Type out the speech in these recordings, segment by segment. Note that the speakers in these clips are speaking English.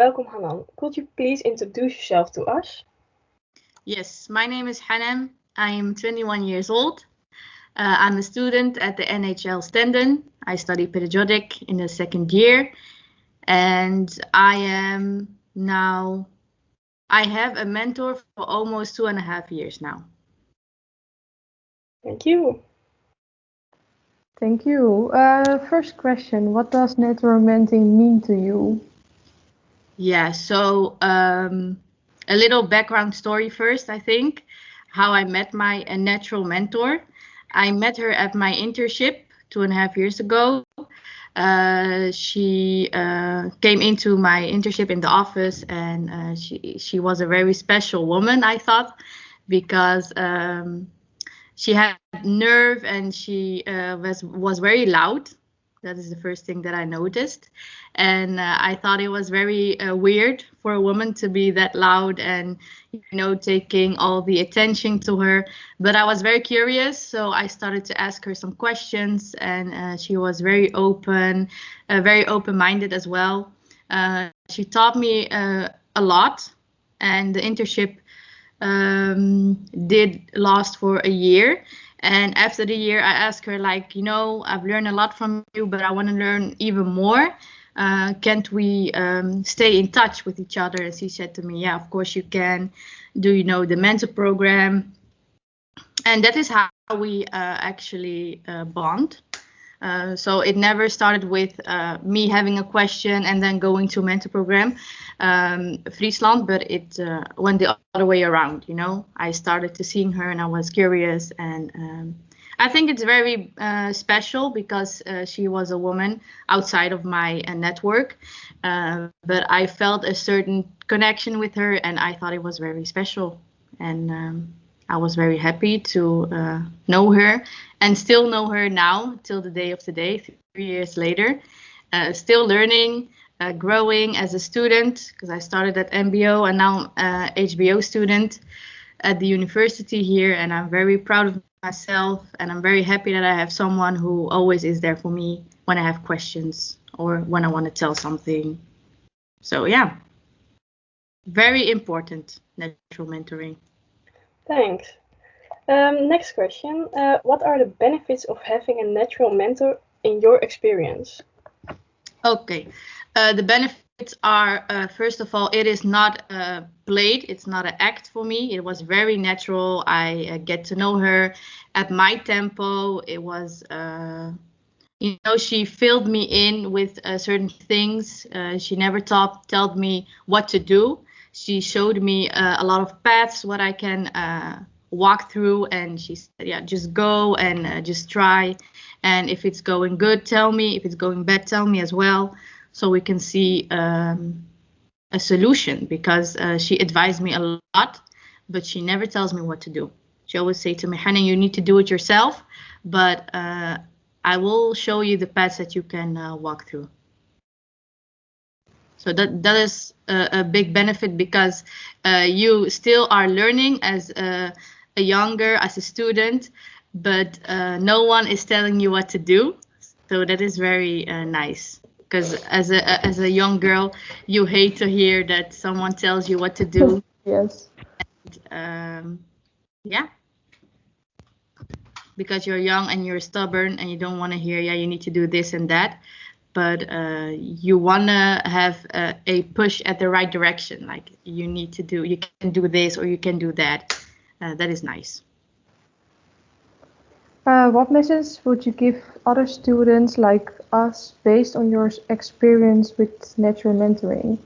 Welcome, Hanan. Could you please introduce yourself to us? Yes, my name is Hanan. I am 21 years old. I'm a student at the NHL Stenden. I study pedagogic in the second year, and I have a mentor for almost 2.5 years now. Thank you. Thank you. First question, what does natural mentoring mean to you? Yeah, so a little background story first, I think, how I met my natural mentor. I met her at my internship 2.5 years ago. She came into my internship in the office, and she was a very special woman, I thought, because she had nerve and she was very loud. That is the first thing that I noticed. And I thought it was very weird for a woman to be that loud and, taking all the attention to her. But I was very curious, so I started to ask her some questions, and she was very open-minded as well. She taught me a lot, and the internship did last for a year. And after the year, I asked her, I've learned a lot from you, but I want to learn even more. Can't we stay in touch with each other? And she said to me, yeah, of course you can. Do the mentor program? And that is how we actually bond. So it never started with me having a question and then going to a mentor program, Friesland, but it went the other way around. I started to seeing her and I was curious, and I think it's very special because she was a woman outside of my network, but I felt a certain connection with her, and I thought it was very special, and I was very happy to know her and still know her now till the day of today, 3 years later, still learning, growing as a student, because I started at MBO and now HBO student at the university here, and I'm very proud of myself, and I'm very happy that I have someone who always is there for me when I have questions or when I want to tell something. So yeah, very important, natural mentoring. Thanks. Next question. What are the benefits of having a natural mentor in your experience? Okay. The benefits are, first of all, it is not played. It's not an act for me. It was very natural. I get to know her at my tempo. It was, she filled me in with certain things. She never told me what to do. She showed me a lot of paths, what I can walk through, and she said, yeah, just go and just try, and if it's going good, tell me. If it's going bad, tell me as well, so we can see a solution, because she advised me a lot, but she never tells me what to do. She always say to me, Hannah, you need to do it yourself, but I will show you the paths that you can walk through. So that is a big benefit, because you still are learning as a student, but no one is telling you what to do. So that is very nice, because as a young girl, you hate to hear that someone tells you what to do. Yes. And, yeah. Because you're young and you're stubborn and you don't want to hear, yeah, you need to do this and that. But you want to have a push at the right direction, like you can do this or you can do that. That is nice. What message would you give other students like us based on your experience with natural mentoring?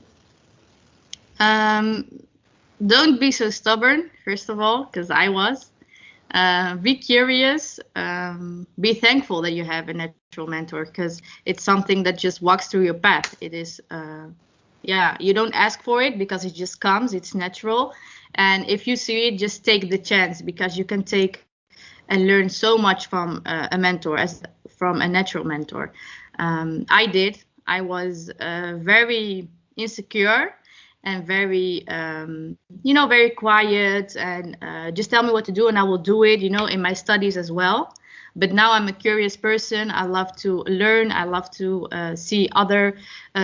Don't be so stubborn, first of all, because I was. Be curious, be thankful that you have a natural mentor, because it's something that just walks through your path. It is, you don't ask for it because it just comes, it's natural. And if you see it, just take the chance, because you can take and learn so much from a mentor, as from a natural mentor. I was very insecure and very, very quiet, and just tell me what to do and I will do it, in my studies as well. But now I'm a curious person. I love to learn. I love to see other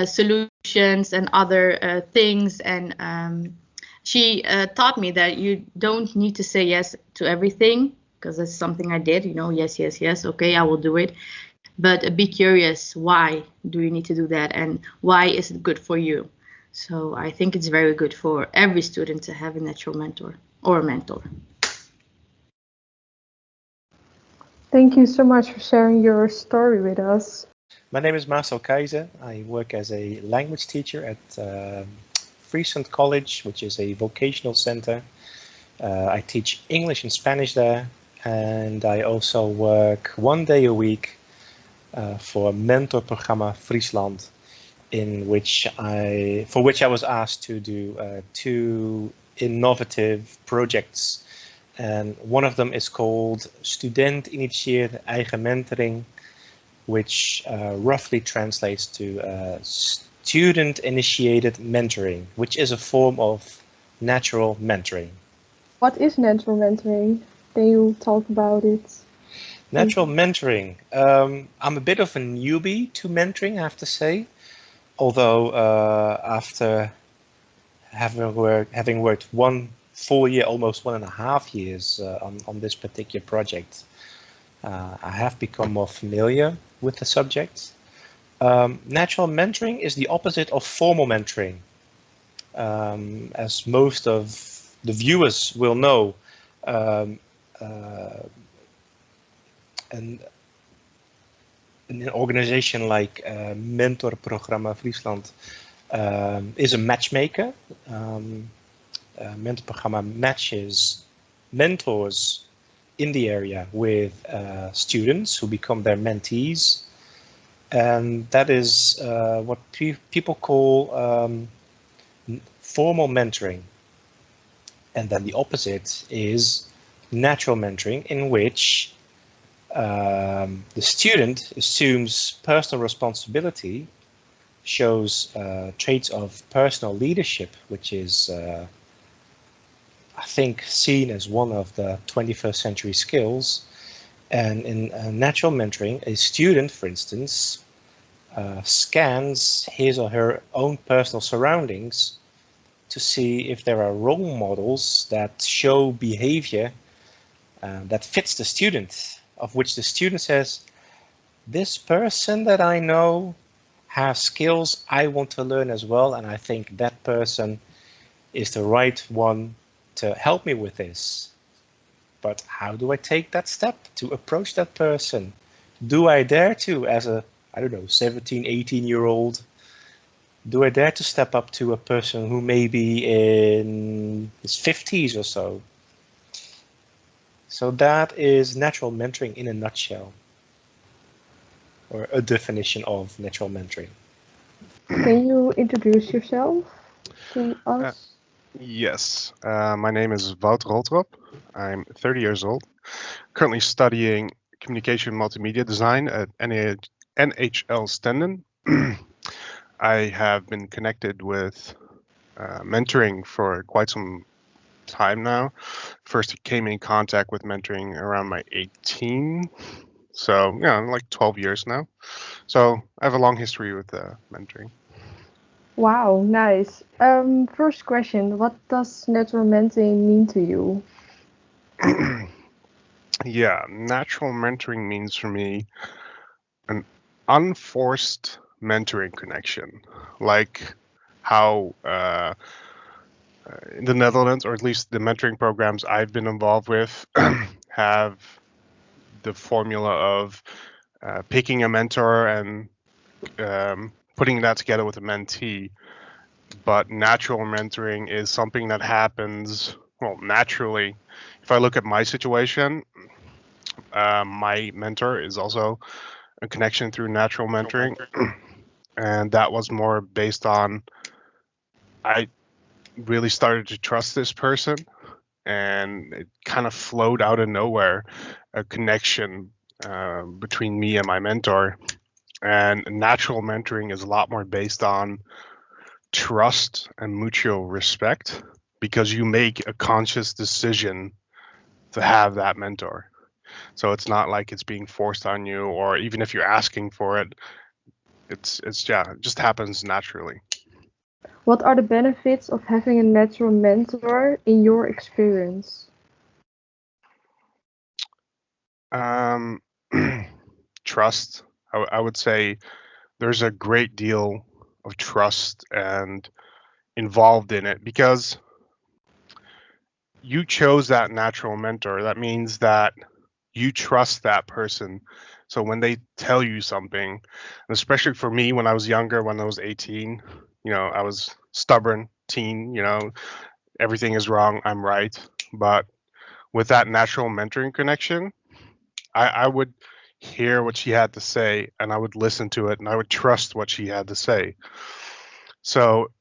solutions and other things. And she taught me that you don't need to say yes to everything, because that's something I did. Yes, yes, yes. Okay, I will do it. But be curious. Why do you need to do that? And why is it good for you? So I think it's very good for every student to have a natural mentor or a mentor. Thank you so much for sharing your story with us. My name is Marcel Keizer. I work as a language teacher at Friesland College, which is a vocational center. I teach English and Spanish there, and I also work 1 day a week for Mentor Programma Friesland, for which I was asked to do 2 innovative projects. And one of them is called Student-initieerde eigen mentoring, which roughly translates to student-initiated mentoring, which is a form of natural mentoring. What is natural mentoring? Can you talk about it? Natural mentoring. I'm a bit of a newbie to mentoring, I have to say. Although after having worked 1 full year, almost 1.5 years on this particular project, I have become more familiar with the subject. Natural mentoring is the opposite of formal mentoring. As most of the viewers will know, an organization like Mentor Programma Friesland is a matchmaker. Mentor Programma matches mentors in the area with students who become their mentees. And that is what people call formal mentoring. And then the opposite is natural mentoring, in which the student assumes personal responsibility, shows traits of personal leadership, which is, I think, seen as one of the 21st century skills. And in natural mentoring, a student, for instance, scans his or her own personal surroundings to see if there are role models that show behavior that fits the student, of which the student says, this person that I know has skills I want to learn as well, and I think that person is the right one to help me with this. But how do I take that step to approach that person? Do I dare to, as a, 17, 18-year-old, do I dare to step up to a person who may be in his 50s or so? So that is natural mentoring in a nutshell, or a definition of natural mentoring. Can you introduce yourself to us? Yes, my name is Wout Roltrop. I'm 30 years old, currently studying communication multimedia design at NHL Stenden. I have been connected with mentoring for quite some time now. First came in contact with mentoring around my 18, so yeah, like 12 years now. So I have a long history with mentoring. Wow, nice. First question, what does natural mentoring mean to you? Yeah, natural mentoring means for me an unforced mentoring connection, like how in the Netherlands, or at least the mentoring programs I've been involved with, have the formula of picking a mentor and putting that together with a mentee. But natural mentoring is something that happens, well, naturally. If I look at my situation, my mentor is also a connection through natural mentoring. And that was more based on, I really started to trust this person, and it kind of flowed out of nowhere, a connection between me and my mentor. And natural mentoring is a lot more based on trust and mutual respect, because you make a conscious decision to have that mentor. So it's not like it's being forced on you, or even if you're asking for it, it just happens naturally. What are the benefits of having a natural mentor in your experience? Trust. I would say there's a great deal of trust and involved in it, because you chose that natural mentor. That means that you trust that person. So when they tell you something, and especially for me when I was younger, when I was 18, I was stubborn teen, everything is wrong, I'm right. But with that natural mentoring connection, I would hear what she had to say, and I would listen to it, and I would trust what she had to say. So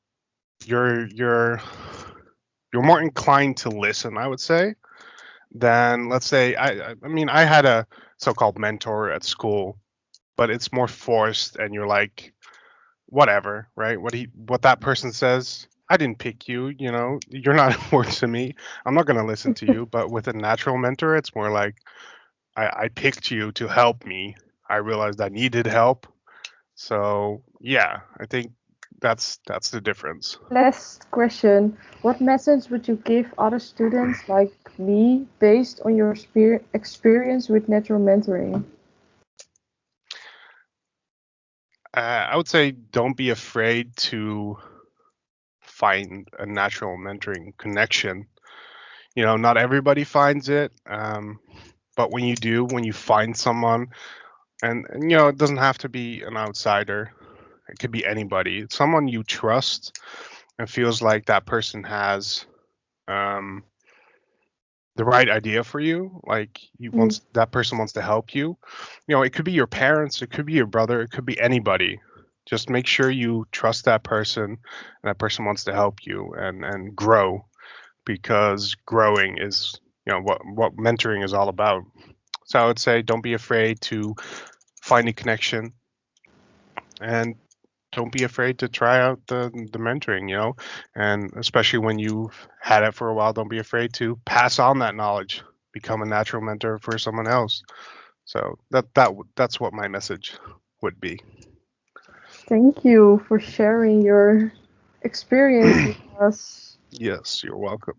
you're more inclined to listen, I would say, than, let's say, I mean, I had a so-called mentor at school, but it's more forced, and you're like, whatever, right? What that person says, I didn't pick you, you're not important to me. I'm not going to listen to you. But with a natural mentor, it's more like, I picked you to help me. I realized I needed help. So yeah, I think that's the difference. Last question. What message would you give other students like me based on your experience with natural mentoring? I would say don't be afraid to find a natural mentoring connection. Not everybody finds it, but when you do, when you find someone, and it doesn't have to be an outsider. It could be anybody, someone you trust and feels like that person has the right idea for you. Like that person wants to help you. It could be your parents, it could be your brother, it could be anybody. Just make sure you trust that person, and that person wants to help you and grow, because growing is what mentoring is all about. So I would say don't be afraid to find a connection, and don't be afraid to try out the mentoring, and especially when you've had it for a while, don't be afraid to pass on that knowledge, become a natural mentor for someone else. So that's what my message would be. Thank you for sharing your experience with us. Yes, you're welcome.